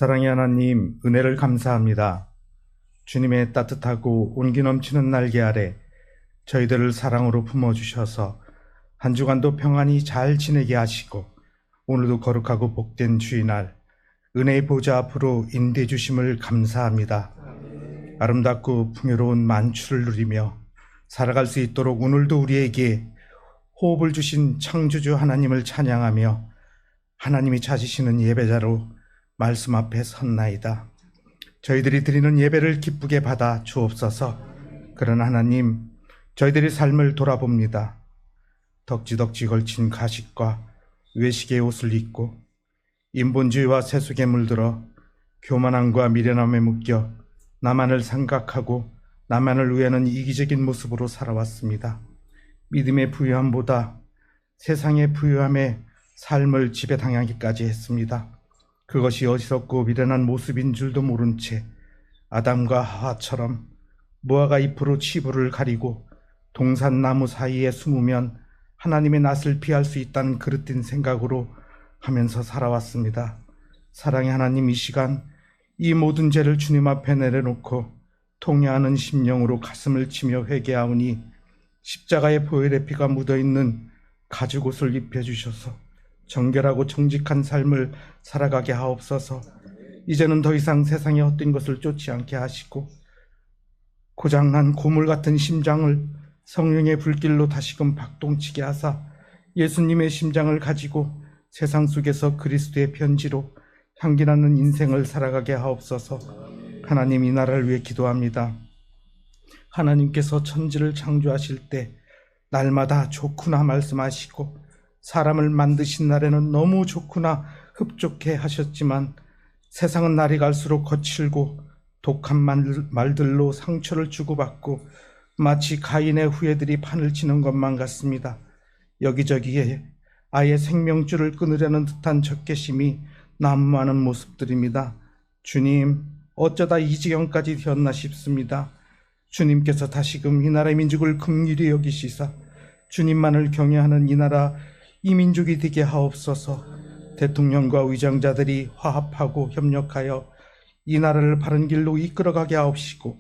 사랑의 하나님, 은혜를 감사합니다. 주님의 따뜻하고 온기 넘치는 날개 아래 저희들을 사랑으로 품어주셔서 한 주간도 평안히 잘 지내게 하시고 오늘도 거룩하고 복된 주의날 은혜의 보좌 앞으로 인도해 주심을 감사합니다. 아름답고 풍요로운 만추를 누리며 살아갈 수 있도록 오늘도 우리에게 호흡을 주신 창조주 하나님을 찬양하며 하나님이 찾으시는 예배자로 말씀 앞에 섰나이다. 저희들이 드리는 예배를 기쁘게 받아 주옵소서. 그런 하나님, 저희들의 삶을 돌아봅니다. 덕지덕지 걸친 가식과 외식의 옷을 입고 인본주의와 세속에 물들어 교만함과 미련함에 묶여 나만을 생각하고 나만을 위하는 이기적인 모습으로 살아왔습니다. 믿음의 부유함보다 세상의 부유함에 삶을 지배당하기까지 했습니다. 그것이 어리석고 미련한 모습인 줄도 모른 채 아담과 하와처럼 무화과 잎으로 치부를 가리고 동산나무 사이에 숨으면 하나님의 낯을 피할 수 있다는 그릇된 생각으로 하면서 살아왔습니다. 사랑의 하나님, 이 시간 이 모든 죄를 주님 앞에 내려놓고 통회하는 심령으로 가슴을 치며 회개하오니 십자가의 보혈의 피가 묻어있는 가죽옷을 입혀주셔서 정결하고 정직한 삶을 살아가게 하옵소서. 이제는 더 이상 세상의 헛된 것을 쫓지 않게 하시고 고장난 고물 같은 심장을 성령의 불길로 다시금 박동치게 하사 예수님의 심장을 가지고 세상 속에서 그리스도의 편지로 향기나는 인생을 살아가게 하옵소서. 하나님, 이 나라를 위해 기도합니다. 하나님께서 천지를 창조하실 때 날마다 좋구나 말씀하시고 사람을 만드신 날에는 너무 좋구나 흡족해 하셨지만 세상은 날이 갈수록 거칠고 독한 말들로 상처를 주고받고 마치 가인의 후예들이 판을 치는 것만 같습니다. 여기저기에 아예 생명줄을 끊으려는 듯한 적개심이 난무하는 모습들입니다. 주님, 어쩌다 이 지경까지 되었나 싶습니다. 주님께서 다시금 이 나라의 민족을 긍휼히 여기시사 주님만을 경외하는 이 나라 이 민족이 되게 하옵소서. 대통령과 위정자들이 화합하고 협력하여 이 나라를 바른 길로 이끌어가게 하옵시고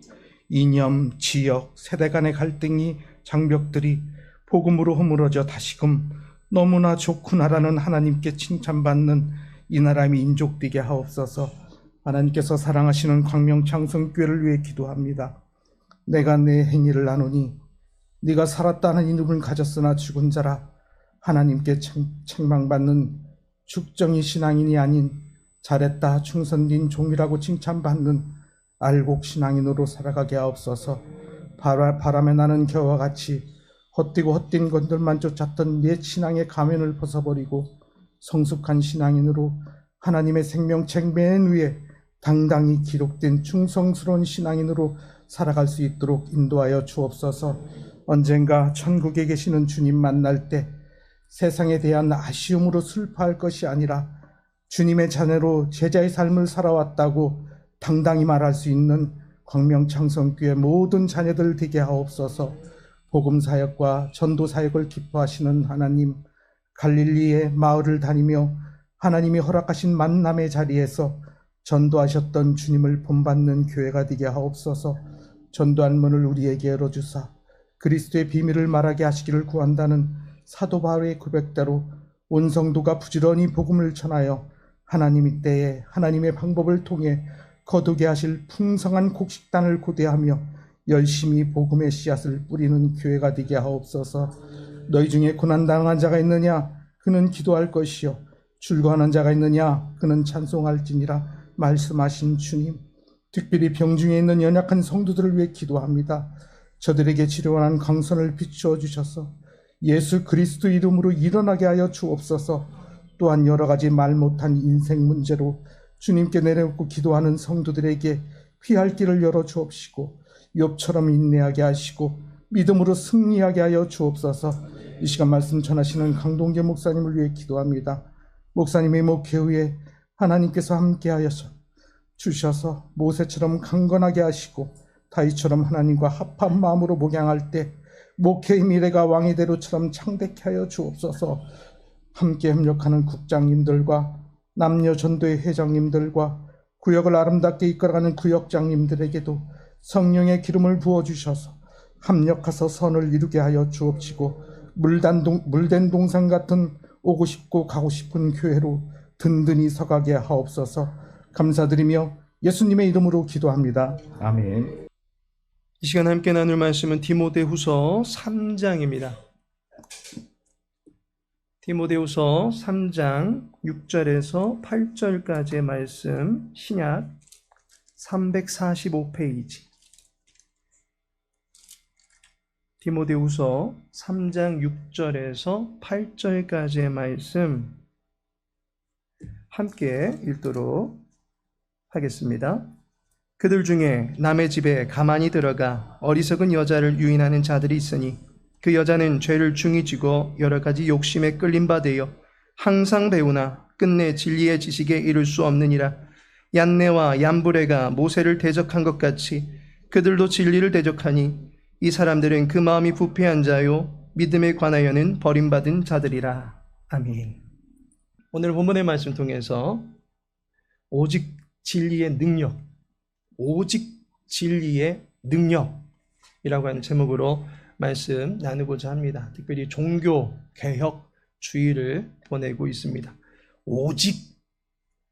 이념, 지역, 세대 간의 갈등이 장벽들이 복음으로 허물어져 다시금 너무나 좋구나라는 하나님께 칭찬받는 이 나라 민족 되게 하옵소서. 하나님께서 사랑하시는 광명창성교회를 위해 기도합니다. 내가 내 행위를 나누니 네가 살았다는 이름을 가졌으나 죽은 자라 하나님께 책망받는 죽정이 신앙인이 아닌 잘했다 충성된 종이라고 칭찬받는 알곡 신앙인으로 살아가게 하옵소서. 바람에 나는 겨와 같이 헛되고 헛된 것들만 쫓았던 옛 신앙의 가면을 벗어버리고 성숙한 신앙인으로 하나님의 생명책 맨 위에 당당히 기록된 충성스러운 신앙인으로 살아갈 수 있도록 인도하여 주옵소서. 언젠가 천국에 계시는 주님 만날 때 세상에 대한 아쉬움으로 슬퍼할 것이 아니라 주님의 자녀로 제자의 삶을 살아왔다고 당당히 말할 수 있는 광명창성교회 모든 자녀들 되게 하옵소서. 복음사역과 전도사역을 기뻐하시는 하나님, 갈릴리의 마을을 다니며 하나님이 허락하신 만남의 자리에서 전도하셨던 주님을 본받는 교회가 되게 하옵소서. 전도한 문을 우리에게 열어주사 그리스도의 비밀을 말하게 하시기를 구한다는 사도 바울의 고백대로 온 성도가 부지런히 복음을 전하여 하나님의 때에 하나님의 방법을 통해 거두게 하실 풍성한 곡식단을 고대하며 열심히 복음의 씨앗을 뿌리는 교회가 되게 하옵소서. 너희 중에 고난당한 자가 있느냐? 그는 기도할 것이요 즐거워하는 자가 있느냐? 그는 찬송할지니라 말씀하신 주님, 특별히 병중에 있는 연약한 성도들을 위해 기도합니다. 저들에게 치료하는 강선을 비추어 주셔서 예수 그리스도 이름으로 일어나게 하여 주옵소서. 또한 여러 가지 말 못한 인생 문제로 주님께 내려놓고 기도하는 성도들에게 피할 길을 열어 주옵시고 욥처럼 인내하게 하시고 믿음으로 승리하게 하여 주옵소서. 이 시간 말씀 전하시는 강동재 목사님을 위해 기도합니다. 목사님의 목회 후에 하나님께서 함께하여 주셔서 모세처럼 강건하게 하시고 다윗처럼 하나님과 합한 마음으로 목양할 때 목회의 미래가 왕의대로처럼 창대케 하여 주옵소서. 함께 협력하는 국장님들과 남녀 전도회 회장님들과 구역을 아름답게 이끌어가는 구역장님들에게도 성령의 기름을 부어주셔서 합력하서 선을 이루게 하여 주옵시고 물된 동산 같은 오고 싶고 가고 싶은 교회로 든든히 서가게 하옵소서. 감사드리며 예수님의 이름으로 기도합니다. 아멘. 이 시간 함께 나눌 말씀은 디모데후서 3장입니다. 디모데후서 3장 6절에서 8절까지의 말씀, 신약 345페이지. 디모데후서 3장 6절에서 8절까지의 말씀 함께 읽도록 하겠습니다. 그들 중에 남의 집에 가만히 들어가 어리석은 여자를 유인하는 자들이 있으니 그 여자는 죄를 중히 쥐고 여러 가지 욕심에 끌린 바 되어 항상 배우나 끝내 진리의 지식에 이를 수 없느니라. 얀네와 얀브레가 모세를 대적한 것 같이 그들도 진리를 대적하니 이 사람들은 그 마음이 부패한 자요 믿음에 관하여는 버림받은 자들이라. 아멘. 오늘 본문의 말씀 통해서 오직 진리의 능력, 오직 진리의 능력이라고 하는 제목으로 말씀 나누고자 합니다. 특별히 종교 개혁 주의를 보내고 있습니다. 오직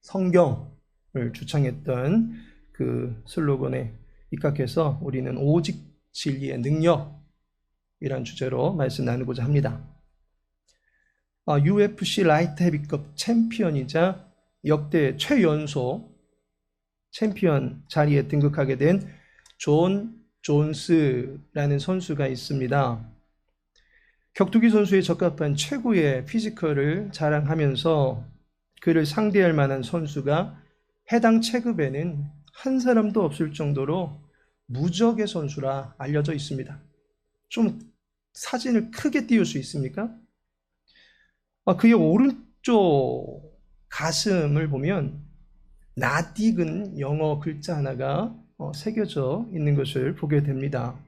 성경을 주창했던 그 슬로건에 입각해서 우리는 오직 진리의 능력이란 주제로 말씀 나누고자 합니다. UFC 라이트 헤비급 챔피언이자 역대 최연소 챔피언 자리에 등극하게 된 존 존스라는 선수가 있습니다. 격투기 선수에 적합한 최고의 피지컬을 자랑하면서 그를 상대할 만한 선수가 해당 체급에는 한 사람도 없을 정도로 무적의 선수라 알려져 있습니다. 좀 사진을 크게 띄울 수 있습니까? 그의 오른쪽 가슴을 보면 나딕은 영어 글자 하나가 새겨져 있는 것을 보게 됩니다.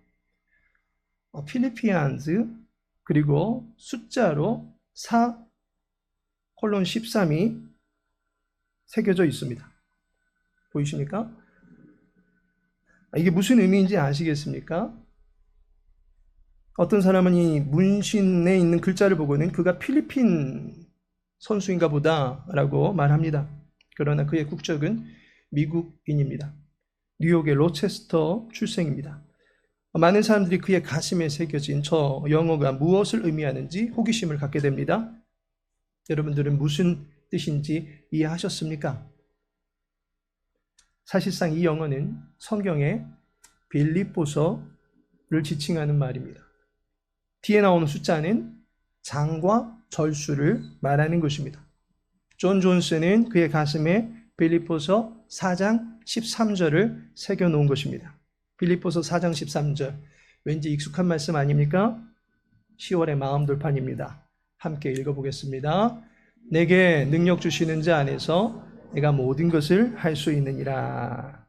필리피안즈 그리고 숫자로 4:13이 새겨져 있습니다. 보이십니까? 이게 무슨 의미인지 아시겠습니까? 어떤 사람은 이 문신에 있는 글자를 보고는 그가 필리핀 선수인가 보다라고 말합니다. 그러나 그의 국적은 미국인입니다. 뉴욕의 로체스터 출생입니다. 많은 사람들이 그의 가슴에 새겨진 저 영어가 무엇을 의미하는지 호기심을 갖게 됩니다. 여러분들은 무슨 뜻인지 이해하셨습니까? 사실상 이 영어는 성경의 빌립보서를 지칭하는 말입니다. 뒤에 나오는 숫자는 장과 절수를 말하는 것입니다. 존 존스는 그의 가슴에 빌립보서 4장 13절을 새겨놓은 것입니다. 빌립보서 4장 13절, 왠지 익숙한 말씀 아닙니까? 10월의 마음 돌판입니다. 함께 읽어보겠습니다. 내게 능력 주시는 자 안에서 내가 모든 것을 할 수 있느니라.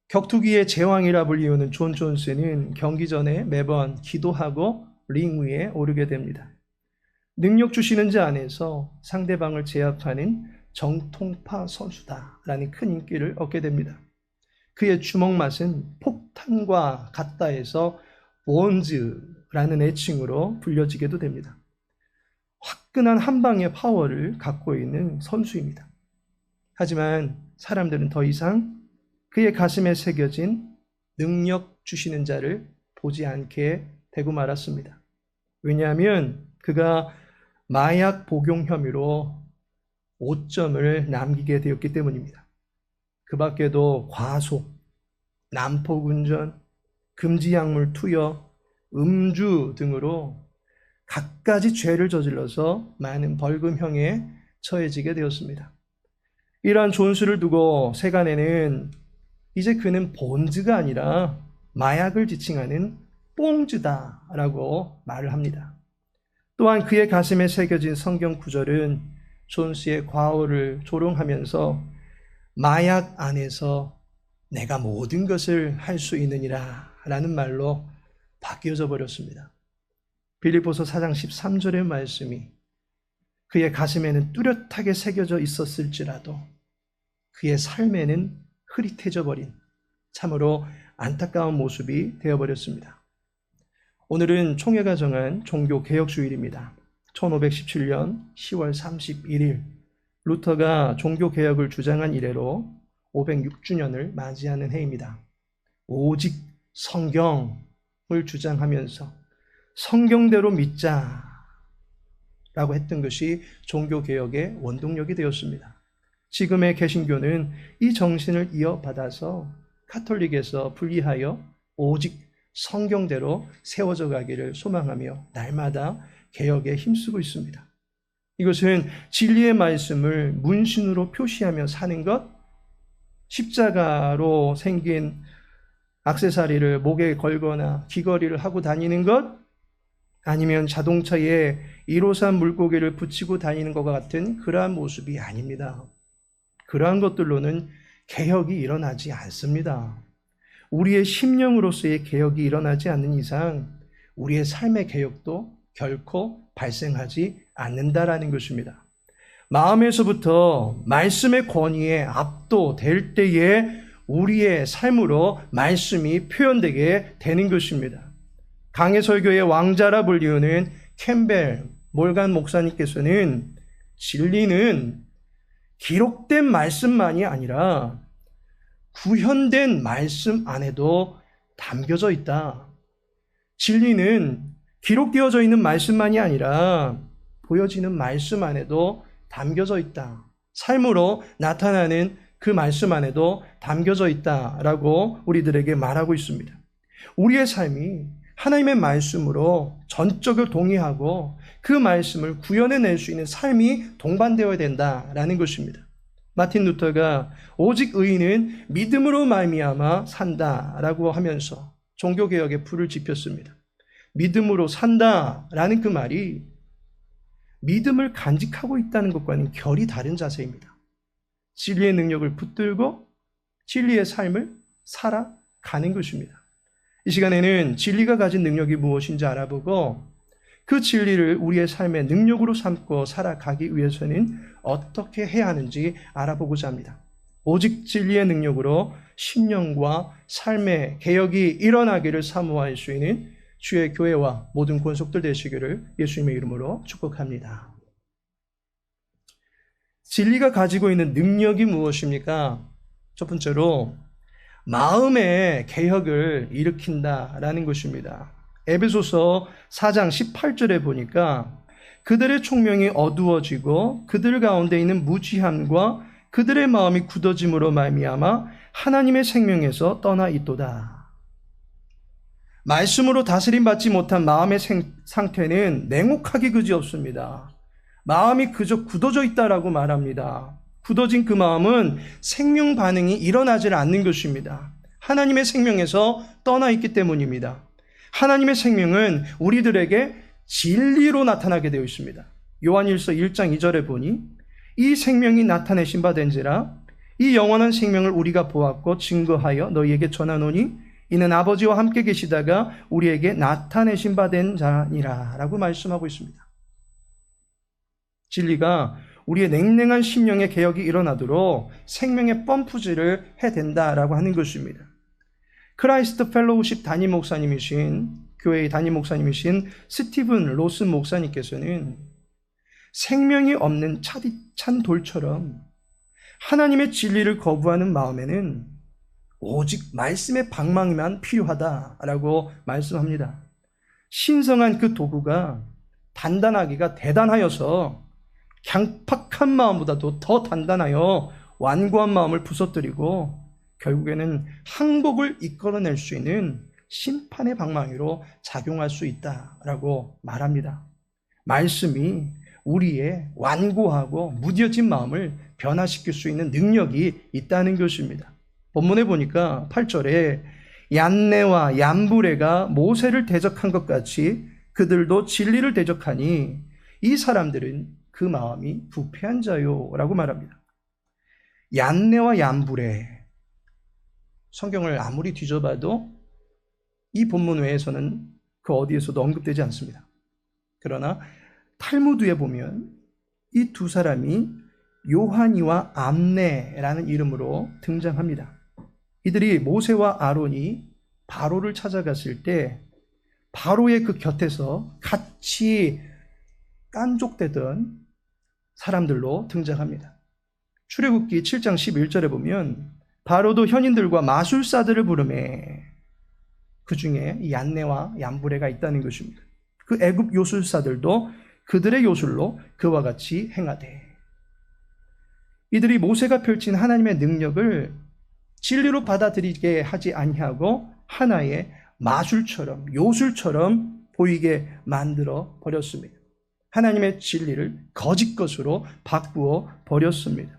격투기의 제왕이라 불리우는 존 존스는 경기 전에 매번 기도하고 링 위에 오르게 됩니다. 능력 주시는 자 안에서 상대방을 제압하는 정통파 선수다라는 큰 인기를 얻게 됩니다. 그의 주먹 맛은 폭탄과 같다 해서 본즈라는 애칭으로 불려지게도 됩니다. 화끈한 한방의 파워를 갖고 있는 선수입니다. 하지만 사람들은 더 이상 그의 가슴에 새겨진 능력 주시는 자를 보지 않게 되고 말았습니다. 왜냐하면 그가 마약 복용 혐의로 5점을 남기게 되었기 때문입니다. 그 밖에도 과속, 난폭운전, 금지약물 투여, 음주 등으로 갖가지 죄를 저질러서 많은 벌금형에 처해지게 되었습니다. 이러한 존스를 두고 세간에는 이제 그는 본즈가 아니라 마약을 지칭하는 뽕즈다라고 말을 합니다. 또한 그의 가슴에 새겨진 성경 구절은 존스의 과오를 조롱하면서 마약 안에서 내가 모든 것을 할 수 있느니라 라는 말로 바뀌어져 버렸습니다. 빌립보서 4장 13절의 말씀이 그의 가슴에는 뚜렷하게 새겨져 있었을지라도 그의 삶에는 흐릿해져 버린 참으로 안타까운 모습이 되어버렸습니다. 오늘은 총회가 정한 종교개혁주일입니다. 1517년 10월 31일 루터가 종교개혁을 주장한 이래로 506주년을 맞이하는 해입니다. 오직 성경을 주장하면서 성경대로 믿자라고 했던 것이 종교개혁의 원동력이 되었습니다. 지금의 개신교는 이 정신을 이어받아서 가톨릭에서 분리하여 오직 성경대로 세워져 가기를 소망하며 날마다 개혁에 힘쓰고 있습니다. 이것은 진리의 말씀을 문신으로 표시하며 사는 것, 십자가로 생긴 액세서리를 목에 걸거나 귀걸이를 하고 다니는 것, 아니면 자동차에 153 물고기를 붙이고 다니는 것과 같은 그러한 모습이 아닙니다. 그러한 것들로는 개혁이 일어나지 않습니다. 우리의 심령으로서의 개혁이 일어나지 않는 이상 우리의 삶의 개혁도 결코 발생하지 않는다라는 것입니다. 마음에서부터 말씀의 권위에 압도될 때에 우리의 삶으로 말씀이 표현되게 되는 것입니다. 강해설교의 왕자라 불리우는 캠벨 몰간 목사님께서는 진리는 기록된 말씀만이 아니라 구현된 말씀 안에도 담겨져 있다. 진리는 기록되어져 있는 말씀만이 아니라 보여지는 말씀 안에도 담겨져 있다. 삶으로 나타나는 그 말씀 안에도 담겨져 있다라고 우리들에게 말하고 있습니다. 우리의 삶이 하나님의 말씀으로 전적으로 동의하고 그 말씀을 구현해낼 수 있는 삶이 동반되어야 된다라는 것입니다. 마틴 루터가 오직 의인은 믿음으로 말미암아 산다라고 하면서 종교개혁에 불을 지폈습니다. 믿음으로 산다라는 그 말이 믿음을 간직하고 있다는 것과는 결이 다른 자세입니다. 진리의 능력을 붙들고 진리의 삶을 살아가는 것입니다. 이 시간에는 진리가 가진 능력이 무엇인지 알아보고 그 진리를 우리의 삶의 능력으로 삼고 살아가기 위해서는 어떻게 해야 하는지 알아보고자 합니다. 오직 진리의 능력으로 심령과 삶의 개혁이 일어나기를 사모할 수 있는 주의 교회와 모든 권속들 되시기를 예수님의 이름으로 축복합니다. 진리가 가지고 있는 능력이 무엇입니까? 첫 번째로 마음의 개혁을 일으킨다라는 것입니다. 에베소서 4장 18절에 보니까 그들의 총명이 어두워지고 그들 가운데 있는 무지함과 그들의 마음이 굳어짐으로 말미암아 하나님의 생명에서 떠나 있도다. 말씀으로 다스림받지 못한 마음의 상태는 냉혹하기 그지없습니다. 마음이 그저 굳어져 있다라고 말합니다. 굳어진 그 마음은 생명 반응이 일어나질 않는 것입니다. 하나님의 생명에서 떠나 있기 때문입니다. 하나님의 생명은 우리들에게 진리로 나타나게 되어 있습니다. 요한일서 1장 2절에 보니 이 생명이 나타내신 바 된지라 이 영원한 생명을 우리가 보았고 증거하여 너희에게 전하노니 이는 아버지와 함께 계시다가 우리에게 나타내신 바 된 자니라 라고 말씀하고 있습니다. 진리가 우리의 냉랭한 심령의 개혁이 일어나도록 생명의 펌프질을 해야 된다라고 하는 것입니다. 크라이스트 펠로우십 담임 목사님이신 교회의 담임 목사님이신 스티븐 로슨 목사님께서는 생명이 없는 찬 돌처럼 하나님의 진리를 거부하는 마음에는 오직 말씀의 방망이만 필요하다라고 말씀합니다. 신성한 그 도구가 단단하기가 대단하여서 강팍한 마음보다도 더 단단하여 완고한 마음을 부서뜨리고 결국에는 항복을 이끌어낼 수 있는 심판의 방망이로 작용할 수 있다라고 말합니다. 말씀이 우리의 완고하고 무뎌진 마음을 변화시킬 수 있는 능력이 있다는 것입니다. 본문에 보니까 8절에 얀네와 얀부레가 모세를 대적한 것 같이 그들도 진리를 대적하니 이 사람들은 그 마음이 부패한 자요 라고 말합니다. 얀네와 얀부레, 성경을 아무리 뒤져봐도 이 본문 외에서는 그 어디에서도 언급되지 않습니다. 그러나 탈무드에 보면 이 두 사람이 요한이와 암네라는 이름으로 등장합니다. 이들이 모세와 아론이 바로를 찾아갔을 때 바로의 그 곁에서 같이 깐족되던 사람들로 등장합니다. 출애굽기 7장 11절에 보면 바로도 현인들과 마술사들을 부르매 그 중에 이 얀네와 얀브레가 있다는 것입니다. 그 애굽 요술사들도 그들의 요술로 그와 같이 행하되, 이들이 모세가 펼친 하나님의 능력을 진리로 받아들이게 하지 아니하고 하나의 마술처럼 요술처럼 보이게 만들어 버렸습니다. 하나님의 진리를 거짓 것으로 바꾸어 버렸습니다.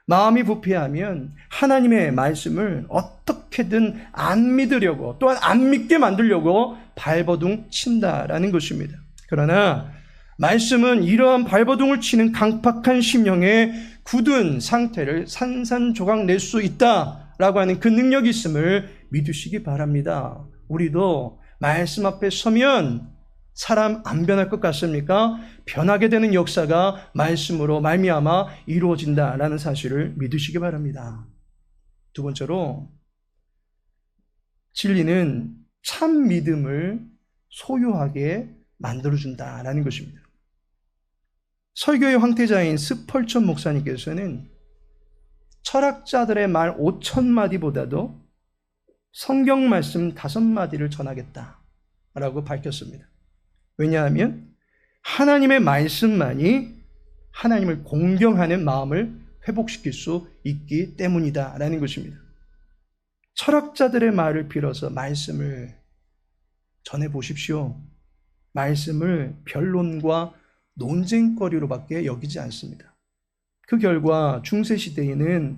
마음이 부패하면 하나님의 말씀을 어떻게든 안 믿으려고, 또한 안 믿게 만들려고 발버둥 친다라는 것입니다. 그러나 말씀은 이러한 발버둥을 치는 강팍한 심령의 굳은 상태를 산산조각 낼 수 있다라고 하는 그 능력이 있음을 믿으시기 바랍니다. 우리도 말씀 앞에 서면 사람 안 변할 것 같습니까? 변하게 되는 역사가 말씀으로 말미암아 이루어진다라는 사실을 믿으시기 바랍니다. 두 번째로, 진리는 참 믿음을 소유하게 만들어준다라는 것입니다. 설교의 황태자인 스펄천 목사님께서는 철학자들의 말 5,000마디보다도 성경 말씀 5마디를 전하겠다라고 밝혔습니다. 왜냐하면 하나님의 말씀만이 하나님을 공경하는 마음을 회복시킬 수 있기 때문이다라는 것입니다. 철학자들의 말을 빌어서 말씀을 전해보십시오. 말씀을 변론과 논쟁거리로밖에 여기지 않습니다. 그 결과 중세시대에는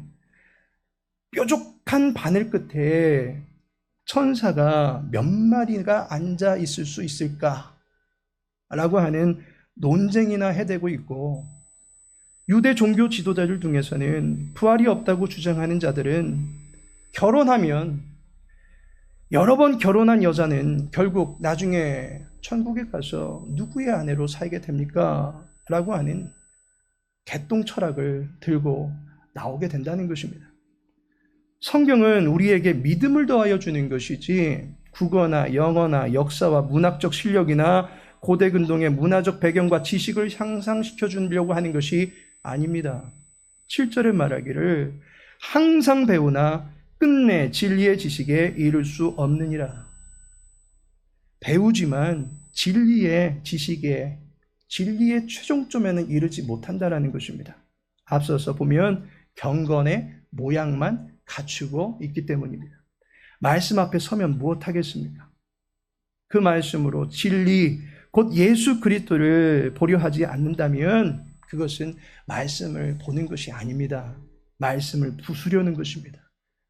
뾰족한 바늘 끝에 천사가 몇 마리가 앉아 있을 수 있을까? 라고 하는 논쟁이나 해대고 있고, 유대 종교 지도자들 중에서는 부활이 없다고 주장하는 자들은 결혼하면, 여러 번 결혼한 여자는 결국 나중에 천국에 가서 누구의 아내로 살게 됩니까? 라고 하는 개똥 철학을 들고 나오게 된다는 것입니다. 성경은 우리에게 믿음을 더하여 주는 것이지 국어나 영어나 역사와 문학적 실력이나 고대 근동의 문화적 배경과 지식을 향상시켜 주려고 하는 것이 아닙니다. 7절에 말하기를 항상 배우나 끝내 진리의 지식에 이를 수 없느니라. 배우지만 진리의 지식에, 진리의 최종점에는 이르지 못한다라는 것입니다. 앞서서 보면 경건의 모양만 갖추고 있기 때문입니다. 말씀 앞에 서면 무엇하겠습니까? 그 말씀으로 진리, 곧 예수 그리스도를 보려 하지 않는다면 그것은 말씀을 보는 것이 아닙니다. 말씀을 부수려는 것입니다.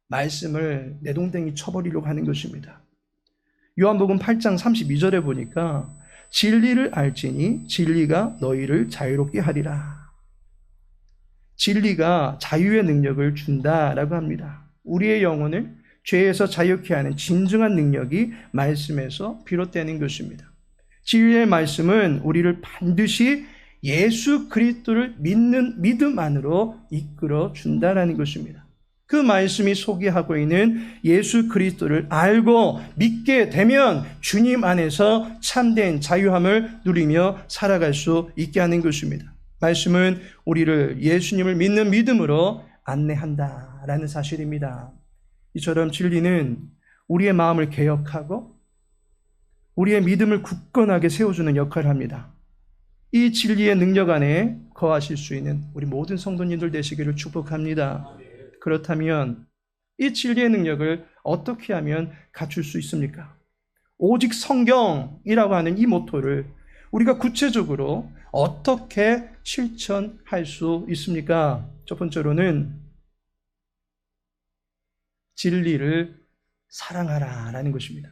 말씀을 내동댕이 쳐버리려고 하는 것입니다. 요한복음 8장 32절에 보니까 진리를 알지니 진리가 너희를 자유롭게 하리라. 진리가 자유의 능력을 준다라고 합니다. 우리의 영혼을 죄에서 자유케 하는 진정한 능력이 말씀에서 비롯되는 것입니다. 진리의 말씀은 우리를 반드시 예수 그리스도를 믿는 믿음 안으로 이끌어 준다라는 것입니다. 그 말씀이 소개하고 있는 예수 그리스도를 알고 믿게 되면 주님 안에서 참된 자유함을 누리며 살아갈 수 있게 하는 것입니다. 말씀은 우리를 예수님을 믿는 믿음으로 안내한다라는 사실입니다. 이처럼 진리는 우리의 마음을 개혁하고 우리의 믿음을 굳건하게 세워주는 역할을 합니다. 이 진리의 능력 안에 거하실 수 있는 우리 모든 성도님들 되시기를 축복합니다. 그렇다면 이 진리의 능력을 어떻게 하면 갖출 수 있습니까? 오직 성경이라고 하는 이 모토를 우리가 구체적으로 어떻게 실천할 수 있습니까? 첫 번째로는 진리를 사랑하라라는 것입니다.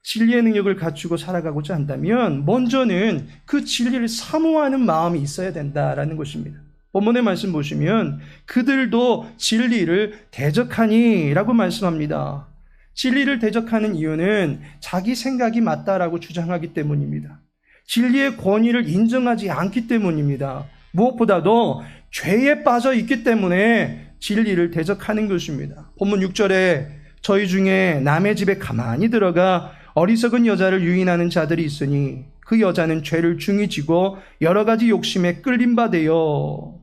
진리의 능력을 갖추고 살아가고자 한다면 먼저는 그 진리를 사모하는 마음이 있어야 된다라는 것입니다. 본문의 말씀 보시면 그들도 진리를 대적하니 라고 말씀합니다. 진리를 대적하는 이유는 자기 생각이 맞다라고 주장하기 때문입니다. 진리의 권위를 인정하지 않기 때문입니다. 무엇보다도 죄에 빠져 있기 때문에 진리를 대적하는 것입니다. 본문 6절에 저희 중에 남의 집에 가만히 들어가 어리석은 여자를 유인하는 자들이 있으니 그 여자는 죄를 중히 지고 여러 가지 욕심에 끌린 바 되어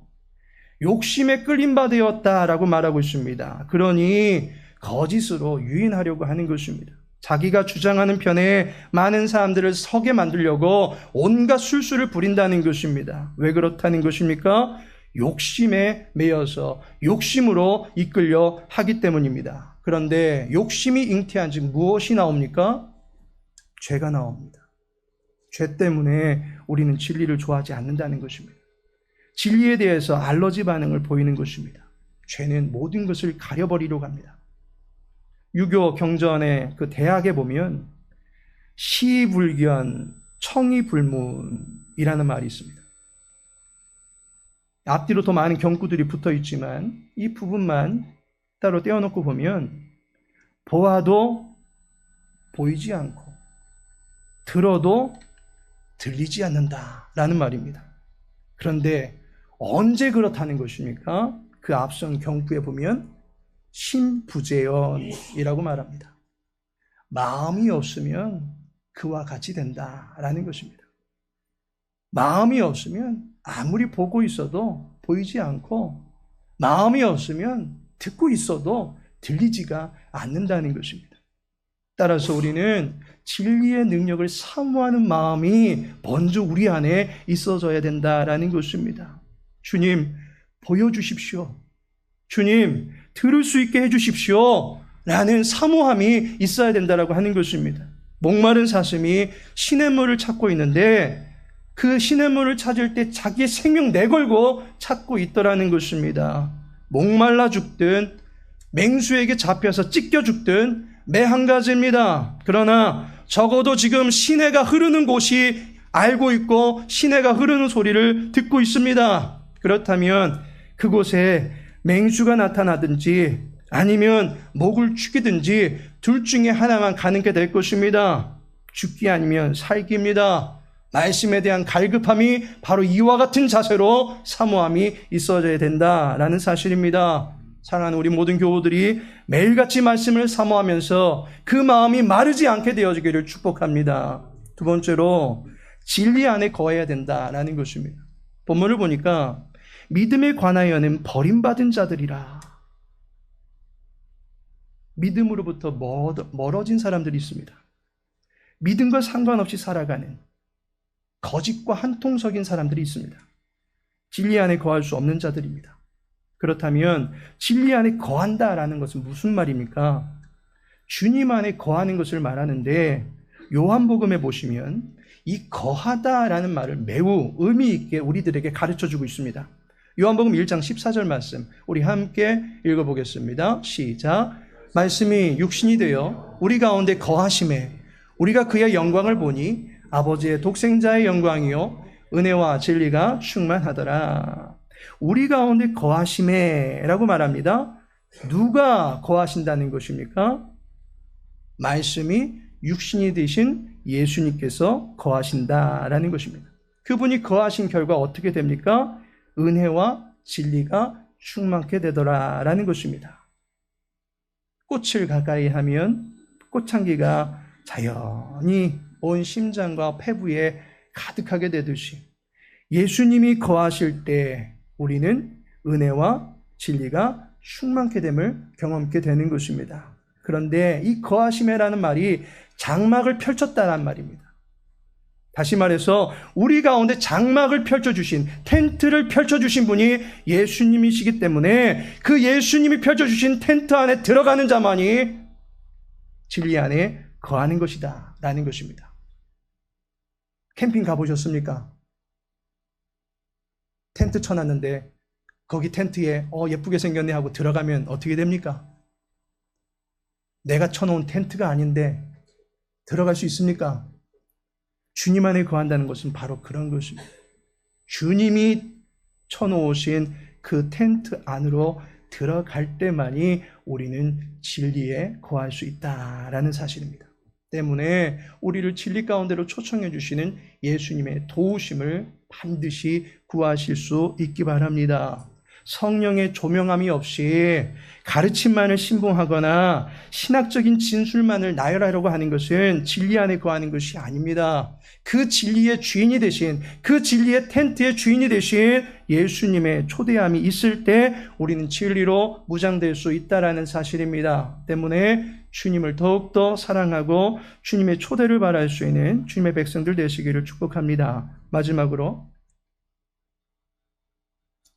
욕심에 끌린 바 되었다라고 말하고 있습니다. 그러니 거짓으로 유인하려고 하는 것입니다. 자기가 주장하는 편에 많은 사람들을 서게 만들려고 온갖 술수를 부린다는 것입니다. 왜 그렇다는 것입니까? 욕심에 매여서 욕심으로 이끌려 하기 때문입니다. 그런데 욕심이 잉태한 즉 무엇이 나옵니까? 죄가 나옵니다. 죄 때문에 우리는 진리를 좋아하지 않는다는 것입니다. 진리에 대해서 알러지 반응을 보이는 것입니다. 죄는 모든 것을 가려버리려고 합니다. 유교 경전의 그 대학에 보면 시불견 청이불문이라는 말이 있습니다. 앞뒤로 더 많은 경구들이 붙어 있지만 이 부분만 따로 떼어놓고 보면 보아도 보이지 않고 들어도 들리지 않는다라는 말입니다. 그런데 언제 그렇다는 것입니까? 그 앞선 경구에 보면 신부재현이라고 말합니다. 마음이 없으면 그와 같이 된다라는 것입니다. 마음이 없으면 아무리 보고 있어도 보이지 않고 마음이 없으면 듣고 있어도 들리지가 않는다는 것입니다. 따라서 우리는 진리의 능력을 사모하는 마음이 먼저 우리 안에 있어져야 된다라는 것입니다. 주님, 보여주십시오. 주님, 들을 수 있게 해주십시오. 라는 사모함이 있어야 된다라고 하는 것입니다. 목마른 사슴이 시냇물을 찾고 있는데 그 시냇물을 찾을 때 자기의 생명 내걸고 찾고 있더라는 것입니다. 목말라 죽든 맹수에게 잡혀서 찢겨 죽든 매 한 가지입니다. 그러나 적어도 지금 시내가 흐르는 곳이 알고 있고 시내가 흐르는 소리를 듣고 있습니다. 그렇다면 그곳에 맹수가 나타나든지 아니면 목을 축이든지 둘 중에 하나만 가능하게 될 것입니다. 죽기 아니면 살기입니다. 말씀에 대한 갈급함이 바로 이와 같은 자세로 사모함이 있어져야 된다라는 사실입니다. 사랑하는 우리 모든 교우들이 매일같이 말씀을 사모하면서 그 마음이 마르지 않게 되어지기를 축복합니다. 두 번째로 진리 안에 거해야 된다라는 것입니다. 본문을 보니까 믿음에 관하여는 버림받은 자들이라. 믿음으로부터 멀어진 사람들이 있습니다. 믿음과 상관없이 살아가는 거짓과 한통속인 사람들이 있습니다. 진리 안에 거할 수 없는 자들입니다. 그렇다면 진리 안에 거한다라는 것은 무슨 말입니까? 주님 안에 거하는 것을 말하는데 요한복음에 보시면 이 거하다라는 말을 매우 의미 있게 우리들에게 가르쳐주고 있습니다. 요한복음 1장 14절 말씀 우리 함께 읽어보겠습니다. 시작. 말씀이 육신이 되어 우리 가운데 거하심에 우리가 그의 영광을 보니 아버지의 독생자의 영광이요 은혜와 진리가 충만하더라. 우리 가운데 거하심에 라고 말합니다. 누가 거하신다는 것입니까? 말씀이 육신이 되신 예수님께서 거하신다라는 것입니다. 그분이 거하신 결과 어떻게 됩니까? 은혜와 진리가 충만케 되더라라는 것입니다. 꽃을 가까이 하면 꽃향기가 자연히 온 심장과 폐부에 가득하게 되듯이 예수님이 거하실 때 우리는 은혜와 진리가 충만케 됨을 경험하게 되는 것입니다. 그런데 이 거하심에라는 말이 장막을 펼쳤다는 말입니다. 다시 말해서 우리 가운데 장막을 펼쳐주신 텐트를 펼쳐주신 분이 예수님이시기 때문에 그 예수님이 펼쳐주신 텐트 안에 들어가는 자만이 진리 안에 거하는 것이다 라는 것입니다. 캠핑 가보셨습니까? 텐트 쳐놨는데 거기 텐트에 예쁘게 생겼네 하고 들어가면 어떻게 됩니까? 내가 쳐놓은 텐트가 아닌데 들어갈 수 있습니까? 주님 안에 거한다는 것은 바로 그런 것입니다. 주님이 쳐놓으신 그 텐트 안으로 들어갈 때만이 우리는 진리에 거할 수 있다라는 사실입니다. 때문에 우리를 진리 가운데로 초청해 주시는 예수님의 도우심을 반드시 구하실 수 있기 바랍니다. 성령의 조명함이 없이 가르침만을 신봉하거나 신학적인 진술만을 나열하려고 하는 것은 진리 안에 거하는 것이 아닙니다. 그 진리의 주인이 되신, 그 진리의 텐트의 주인이 되신 예수님의 초대함이 있을 때 우리는 진리로 무장될 수 있다는 사실입니다. 때문에 주님을 더욱더 사랑하고 주님의 초대를 바랄 수 있는 주님의 백성들 되시기를 축복합니다. 마지막으로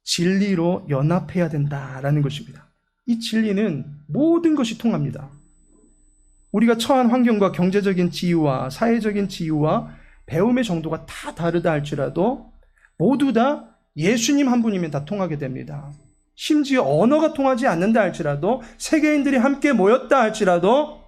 진리로 연합해야 된다라는 것입니다. 이 진리는 모든 것이 통합니다. 우리가 처한 환경과 경제적인 지위와 사회적인 지위와 배움의 정도가 다 다르다 할지라도 모두 다 예수님 한 분이면 다 통하게 됩니다. 심지어 언어가 통하지 않는다 할지라도 세계인들이 함께 모였다 할지라도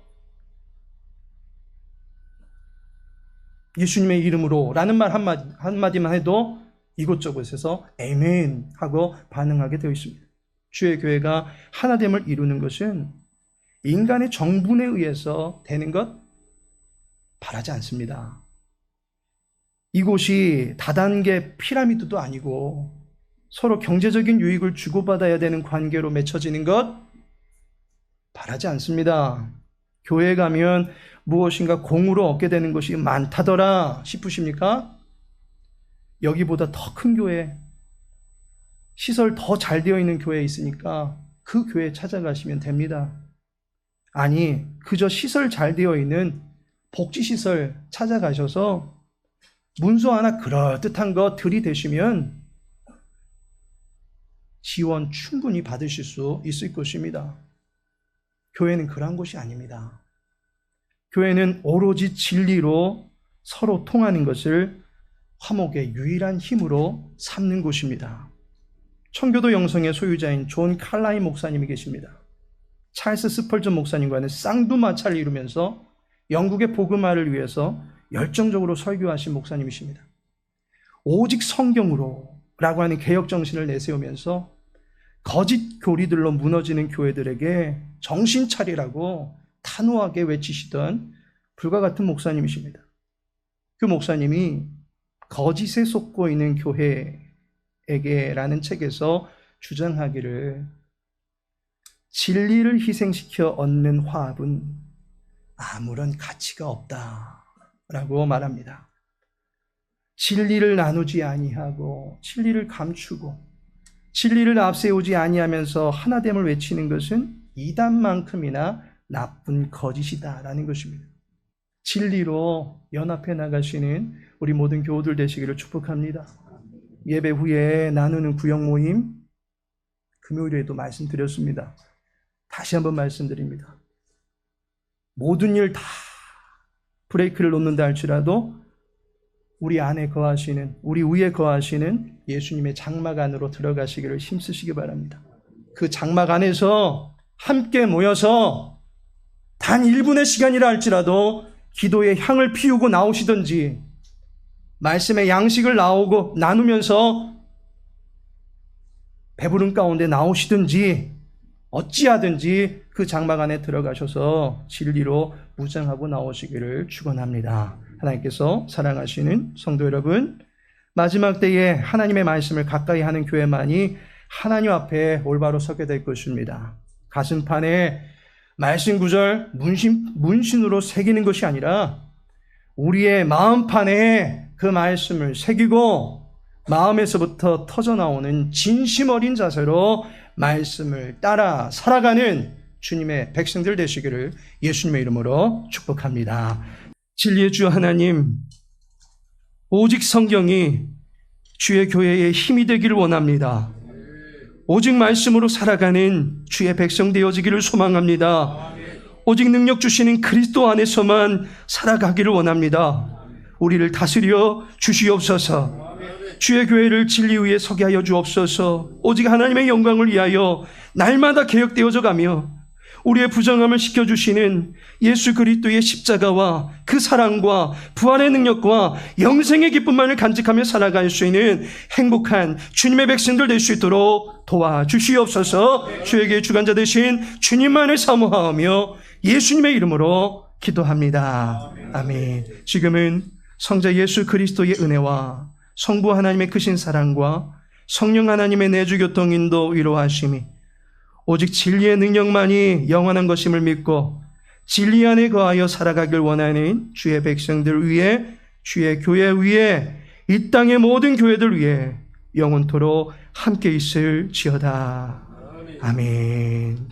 예수님의 이름으로 라는 말 한마디만 해도 이곳저곳에서 아멘 하고 반응하게 되어 있습니다. 주의 교회가 하나됨을 이루는 것은 인간의 정분에 의해서 되는 것 바라지 않습니다. 이곳이 다단계 피라미드도 아니고 서로 경제적인 유익을 주고받아야 되는 관계로 맺혀지는 것 바라지 않습니다. 교회에 가면 무엇인가 공으로 얻게 되는 것이 많다더라 싶으십니까? 여기보다 더 큰 교회, 시설 더 잘 되어 있는 교회에 있으니까 그 교회에 찾아가시면 됩니다. 아니, 그저 시설 잘 되어 있는 복지시설 찾아가셔서 문서 하나 그럴듯한 거 들이대시면 지원 충분히 받으실 수 있을 것입니다. 교회는 그러한 곳이 아닙니다. 교회는 오로지 진리로 서로 통하는 것을 화목의 유일한 힘으로 삼는 곳입니다. 청교도 영성의 소유자인 존 칼라임 목사님이 계십니다. 찰스 스펄전 목사님과는 쌍두마차를 이루면서 영국의 복음화를 위해서 열정적으로 설교하신 목사님이십니다. 오직 성경으로 라고 하는 개혁 정신을 내세우면서 거짓 교리들로 무너지는 교회들에게 정신 차리라고 단호하게 외치시던 불과 같은 목사님이십니다. 그 목사님이 거짓에 속고 있는 교회에게라는 책에서 주장하기를 진리를 희생시켜 얻는 화합은 아무런 가치가 없다라고 말합니다. 진리를 나누지 아니하고 진리를 감추고 진리를 앞세우지 아니하면서 하나됨을 외치는 것은 이단만큼이나 나쁜 거짓이다라는 것입니다. 진리로 연합해 나가시는 우리 모든 교우들 되시기를 축복합니다. 예배 후에 나누는 구역 모임 금요일에도 말씀드렸습니다. 다시 한번 말씀드립니다. 모든 일 다 브레이크를 놓는다 할지라도 우리 안에 거하시는, 우리 위에 거하시는 예수님의 장막 안으로 들어가시기를 힘쓰시기 바랍니다. 그 장막 안에서 함께 모여서 단 1분의 시간이라 할지라도 기도의 향을 피우고 나오시든지 말씀의 양식을 나누면서 배부른 가운데 나오시든지 어찌하든지 그 장막 안에 들어가셔서 진리로 무장하고 나오시기를 축원합니다. 하나님께서 사랑하시는 성도 여러분, 마지막 때에 하나님의 말씀을 가까이 하는 교회만이 하나님 앞에 올바로 서게 될 것입니다. 가슴판에 말씀 구절 문신으로 새기는 것이 아니라 우리의 마음판에 그 말씀을 새기고 마음에서부터 터져나오는 진심 어린 자세로 말씀을 따라 살아가는 주님의 백성들 되시기를 예수님의 이름으로 축복합니다. 진리의 주 하나님, 오직 성경이 주의 교회의 힘이 되기를 원합니다. 오직 말씀으로 살아가는 주의 백성 되어지기를 소망합니다. 오직 능력 주시는 그리스도 안에서만 살아가기를 원합니다. 우리를 다스려 주시옵소서. 주의 교회를 진리 위에 서게 하여 주옵소서. 오직 하나님의 영광을 위하여 날마다 개혁되어져 가며 우리의 부정함을 시켜주시는 예수 그리스도의 십자가와 그 사랑과 부활의 능력과 영생의 기쁨만을 간직하며 살아갈 수 있는 행복한 주님의 백성들 될 수 있도록 도와주시옵소서. 주에게 주관자 되신 주님만을 사모하며 예수님의 이름으로 기도합니다. 아멘. 지금은 성자 예수 그리스도의 은혜와 성부 하나님의 크신 사랑과 성령 하나님의 내주 교통 인도 위로하심이 오직 진리의 능력만이 영원한 것임을 믿고 진리 안에 거하여 살아가길 원하는 주의 백성들 위해, 주의 교회 위에, 이 땅의 모든 교회들 위해 영원토록 함께 있을지어다. 아멘.